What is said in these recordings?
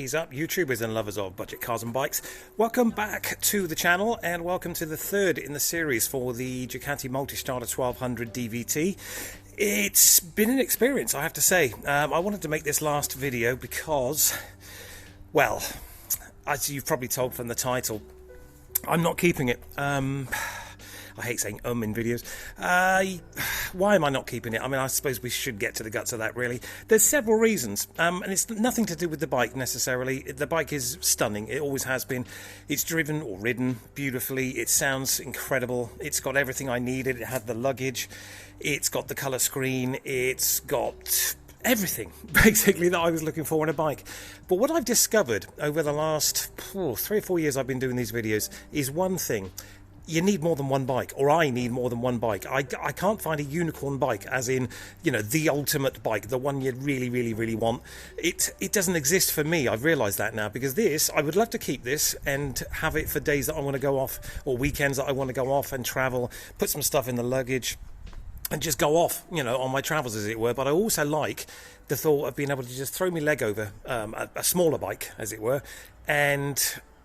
is up, YouTubers and lovers of budget cars and bikes? Welcome back to the channel, and welcome to the third in the series for the Ducati Multistrada 1200 DVT. It's been an experience, I have to say. I wanted to make this last video because, well, as you've probably told from the title, I'm not keeping it. I hate saying in videos. Why am I not keeping it? I mean, I suppose we should get to the guts of that, really. There's several reasons, and it's nothing to do with the bike necessarily. The bike is stunning. It always has been. It's driven or ridden beautifully. It sounds incredible. It's got everything I needed. It had the luggage. It's got the colour screen. It's got everything, basically, that I was looking for in a bike. But what I've discovered over the last 3 or 4 years I've been doing these videos is one thing. You need more than one bike, or I need more than one bike. I can't find a unicorn bike, as in, you know, the ultimate bike, the one you really want. It doesn't exist for me. I've realised that now, because this, I would love to keep this and have it for days that I want to go off, or weekends that I want to go off and travel, put some stuff in the luggage and just go off, you know, on my travels, as it were. But I also like the thought of being able to just throw my leg over a smaller bike, as it were, and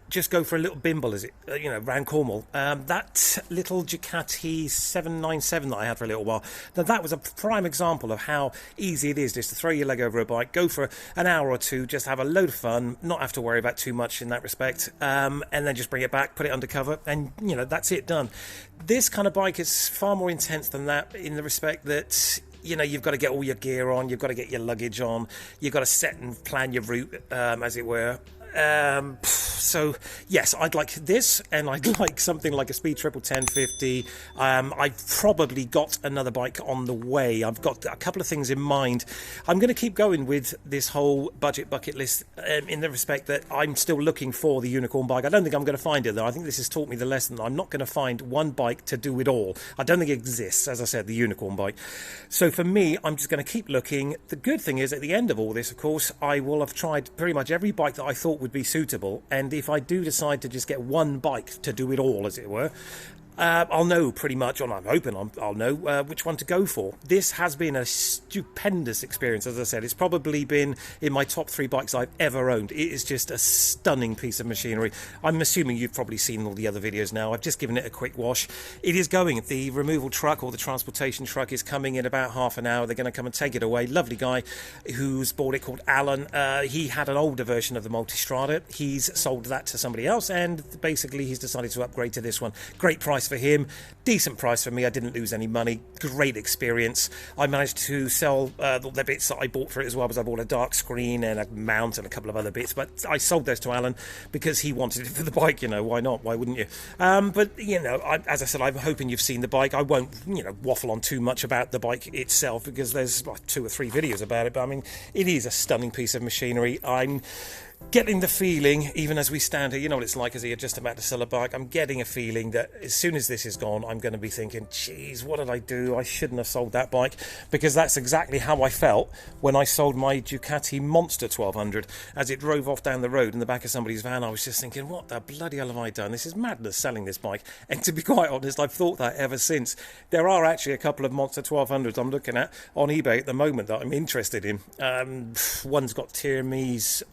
just go for a little bimble, as it, you know, round Cornwall. That little Ducati 797 that I had for a little while, now that was a prime example of how easy it is just to throw your leg over a bike, go for an hour or two, just have a load of fun, not have to worry about too much in that respect, and then just bring it back, put it under cover, and, you know, that's it, done. This kind of bike is far more intense than that, in the respect that, you know, you've got to get all your gear on, you've got to get your luggage on, you've got to set and plan your route, as it were. So yes, I'd like this, and I'd like something like a Speed Triple 1050. I've probably got another bike on the way. I've got a couple of things in mind. I'm going to keep going with this whole budget bucket list, in the respect that I'm still looking for the unicorn bike. I don't think I'm going to find it, though. I think this has taught me the lesson that I'm not going to find one bike to do it all. I don't think it exists, as I said, the unicorn bike. So for me, I'm just going to keep looking. The good thing is, at the end of all this, of course, I will have tried pretty much every bike that I thought would be suitable, and if I do decide to just get one bike to do it all, as it were, I'll know pretty much, or I'm hoping I'll know which one to go for. This has been a stupendous experience, as I said. It's probably been in my top 3 bikes I've ever owned. It is just a stunning piece of machinery. I'm assuming you've probably seen all the other videos now. I've just given it a quick wash. It is going. The removal truck, or the transportation truck, is coming in about half an hour. They're going to come and take it away. Lovely guy who's bought it, called Alan. He had an older version of the Multistrada. He's sold that to somebody else, and basically he's decided to upgrade to this one. Great price for him, decent price for me. I didn't lose any money. Great experience. I managed to sell the bits that I bought for it as well, because I bought a dark screen and a mount and a couple of other bits, but I sold those to Alan because he wanted it for the bike. You know, why not? Why wouldn't you? But, you know, as I said, I'm hoping you've seen the bike. I won't, you know, waffle on too much about the bike itself, because there's like 2 or 3 videos about it, but I mean, it is a stunning piece of machinery. I'm getting the feeling, even as we stand here, you know what it's like as you're just about to sell a bike, I'm getting a feeling that as soon as this is gone, I'm going to be thinking, geez, what did I do? I shouldn't have sold that bike, because that's exactly how I felt when I sold my Ducati Monster 1200. As it drove off down the road in the back of somebody's van, I was just thinking, what the bloody hell have I done? This is madness, selling this bike. And to be quite honest, I've thought that ever since. There are actually a couple of Monster 1200s I'm looking at on eBay at the moment that I'm interested in. One's got Tierney's,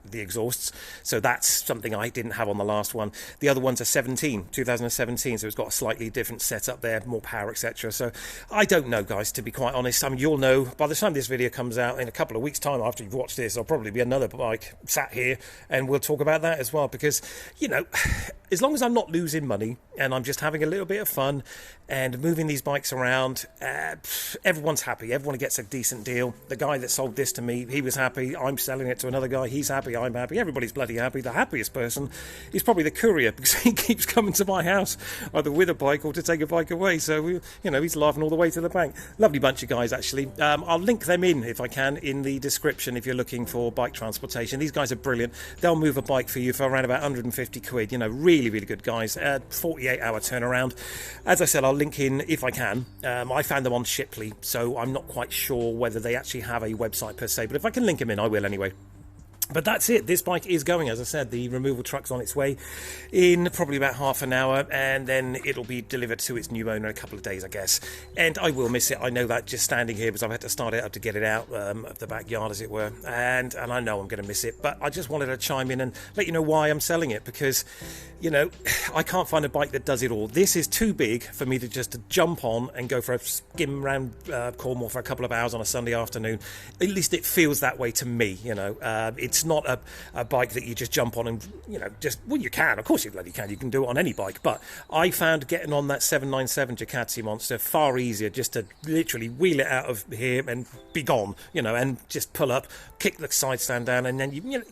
the exhausts, so that's something I didn't have on the last one. The other one's a 2017, so it's got a slightly different setup there, more power, etc. So I don't know, guys, to be quite honest. I mean, you'll know by the time this video comes out in a couple of weeks' time. After you've watched this, there'll probably be another bike sat here, and we'll talk about that as well, because, you know, as long as I'm not losing money and I'm just having a little bit of fun and moving these bikes around, everyone's happy. Everyone gets a decent deal. The guy that sold this to me, he was happy. I'm selling it to another guy. He's happy. I'm happy. Everybody's bloody happy. The happiest person is probably the courier, because he keeps coming to my house either with a bike or to take a bike away. So, you know, he's laughing all the way to the bank. Lovely bunch of guys, actually. I'll link them in, if I can, in the description if you're looking for bike transportation. These guys are brilliant. They'll move a bike for you for around about 150 quid. You know, really good guys. 48-hour turnaround. As I said, I'll link in if I can. I found them on Shipley, so I'm not quite sure whether they actually have a website per se, but if I can link them in, I will anyway. But that's it. This bike is going, as I said, the removal truck's on its way in probably about half an hour, and then it'll be delivered to its new owner in a couple of days, I guess. And I will miss it. I know that just standing here, because I've had to start it up to get it out of the backyard, as it were. And I know I'm going to miss it. But I just wanted to chime in and let you know why I'm selling it, because, you know, I can't find a bike that does it all. This is too big for me to just jump on and go for a skim around Cornwall for a couple of hours on a Sunday afternoon. At least it feels that way to me, you know. It's not a bike that you just jump on and, you know, just, well, you can, of course you bloody can, you can do it on any bike, but I found getting on that 797 Ducati Monster far easier, just to literally wheel it out of here and be gone, you know, and just pull up, kick the side stand down, and then you know,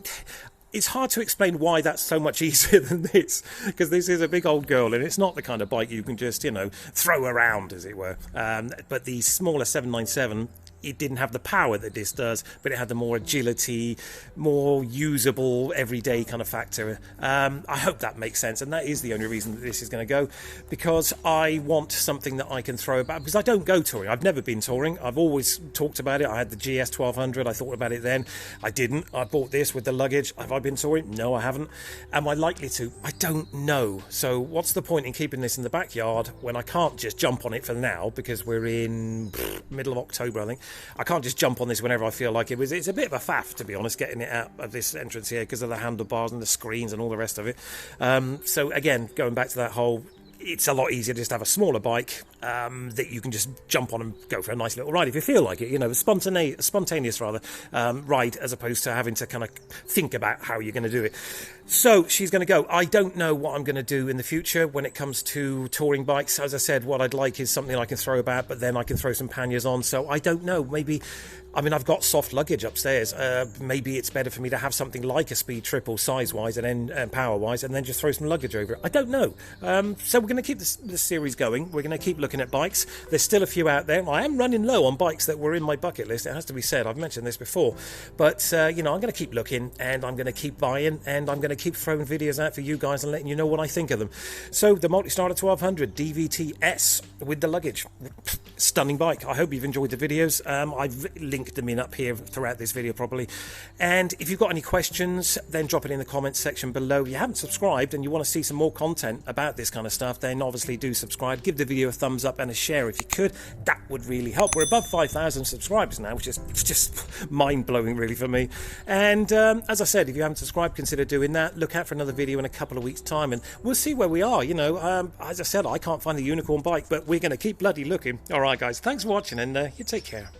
it's hard to explain why that's so much easier than this, because this is a big old girl and it's not the kind of bike you can just, you know, throw around, as it were. But the smaller 797, it didn't have the power that this does, but it had the more agility, more usable, everyday kind of factor. I hope that makes sense, and that is the only reason that this is going to go, because I want something that I can throw about, because I don't go touring. I've never been touring. I've always talked about it. I had the GS 1200. I thought about it then. I didn't. I bought this with the luggage. Have I been touring? No, I haven't. Am I likely to? I don't know. So what's the point in keeping this in the backyard when I can't just jump on it for now, because we're in middle of October, I think. I can't just jump on this whenever I feel like it. It's a bit of a faff, to be honest, getting it out of this entrance here because of the handlebars and the screens and all the rest of it. So again, going back to that whole, it's a lot easier just to have a smaller bike that you can just jump on and go for a nice little ride if you feel like it, you know, a spontaneous ride, as opposed to having to kind of think about how you're going to do it. So she's going to go. I don't know what I'm going to do in the future when it comes to touring bikes. As I said, what I'd like is something I can throw about, but then I can throw some panniers on. So I don't know. Maybe, I mean, I've got soft luggage upstairs. Maybe it's better for me to have something like a Speed Triple size-wise and then power-wise, and then just throw some luggage over it. I don't know. So we're going to keep this series going. We're going to keep looking at bikes. There's still a few out there. I am running low on bikes that were in my bucket list. It has to be said. I've mentioned this before. But, you know, I'm going to keep looking, and I'm going to keep buying, and I'm going to keep throwing videos out for you guys and letting you know what I think of them. So the Multistrada 1200 DVT-S with the luggage. Stunning bike. I hope you've enjoyed the videos. I've linked them in up here throughout this video probably. And if you've got any questions, then drop it in the comments section below. If you haven't subscribed and you want to see some more content about this kind of stuff, then obviously do subscribe. Give the video a thumbs up and a share if you could. That would really help. We're above 5,000 subscribers now, which is just mind-blowing really for me. And as I said, if you haven't subscribed, consider doing that. Look out for another video in a couple of weeks' time, and we'll see where we are. You know, as I said, I can't find the unicorn bike, but we're going to keep bloody looking. All right, guys, thanks for watching, and you take care.